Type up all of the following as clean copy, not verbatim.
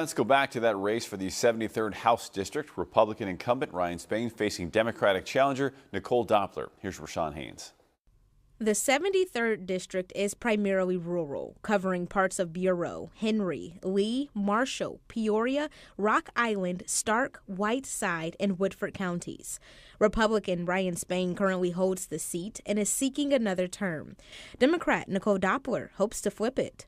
Let's go back to that race for the 73rd House District. Republican incumbent Ryan Spain facing Democratic challenger Nicole Doppler. Here's Rashawn Haynes. The 73rd District is primarily rural, covering parts of Bureau, Henry, Lee, Marshall, Peoria, Rock Island, Stark, Whiteside, and Woodford counties. Republican Ryan Spain currently holds the seat and is seeking another term. Democrat Nicole Doppler hopes to flip it.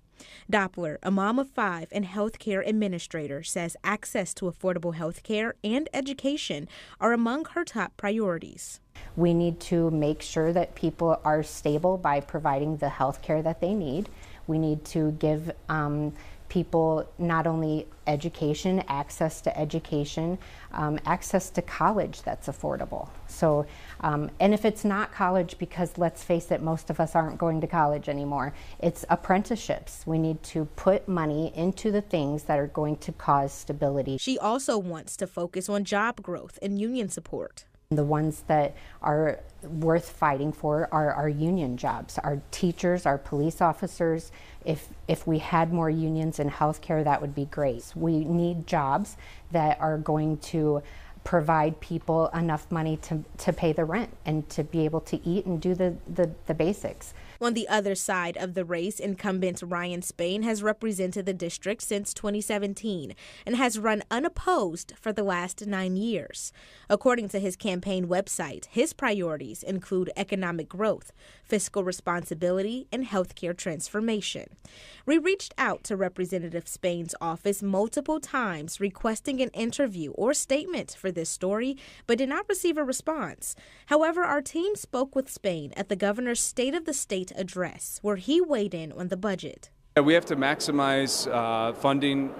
Doppler, a mom of 5 and healthcare administrator, says access to affordable healthcare and education are among her top priorities. We need to make sure that people are stable by providing the healthcare that they need. We need to give people not only education, access to education, access to college that's affordable. So, and if it's not college, because let's face it, most of us aren't going to college anymore, it's apprenticeships. We need to put money into the things that are going to cause stability. She also wants to focus on job growth and union support. The ones that are worth fighting for are our union jobs, our teachers, our police officers. If we had more unions in healthcare, that would be great. We need jobs that are going to provide people enough money to pay the rent and to be able to eat and do the basics. On the other side of the race, incumbent Ryan Spain has represented the district since 2017 and has run unopposed for the last 9 years. According to his campaign website, his priorities include economic growth, fiscal responsibility, and healthcare transformation. We reached out to Representative Spain's office multiple times requesting an interview or statement for this story, but did not receive a response. However, our team spoke with Spain at the governor's State of the State address, where he weighed in on the budget. We have to maximize funding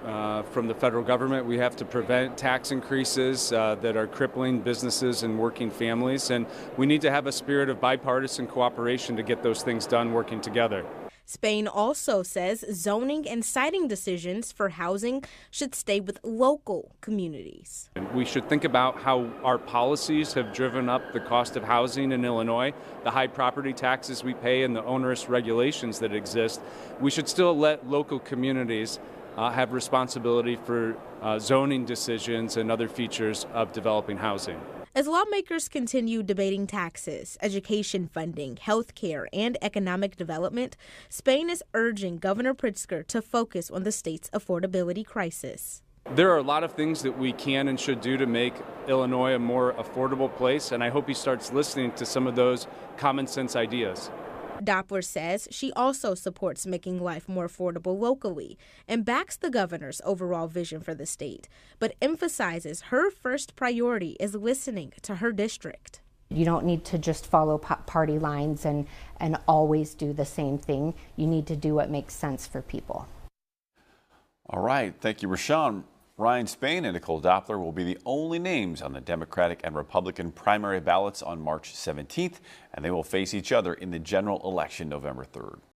from the federal government. We have to prevent tax increases that are crippling businesses and working families. And we need to have a spirit of bipartisan cooperation to get those things done working together. Spain also says zoning and siting decisions for housing should stay with local communities. We should think about how our policies have driven up the cost of housing in Illinois, the high property taxes we pay and the onerous regulations that exist. We should still let local communities have responsibility for zoning decisions and other features of developing housing. As lawmakers continue debating taxes, education funding, health care, and economic development, Spain is urging Governor Pritzker to focus on the state's affordability crisis. There are a lot of things that we can and should do to make Illinois a more affordable place, and I hope he starts listening to some of those common sense ideas. Doppler says she also supports making life more affordable locally and backs the governor's overall vision for the state, but emphasizes her first priority is listening to her district. You don't need to just follow party lines and always do the same thing. You need to do what makes sense for people. All right. Thank you, Rashawn. Ryan Spain and Nicole Doppler will be the only names on the Democratic and Republican primary ballots on March 17th, and they will face each other in the general election November 3rd.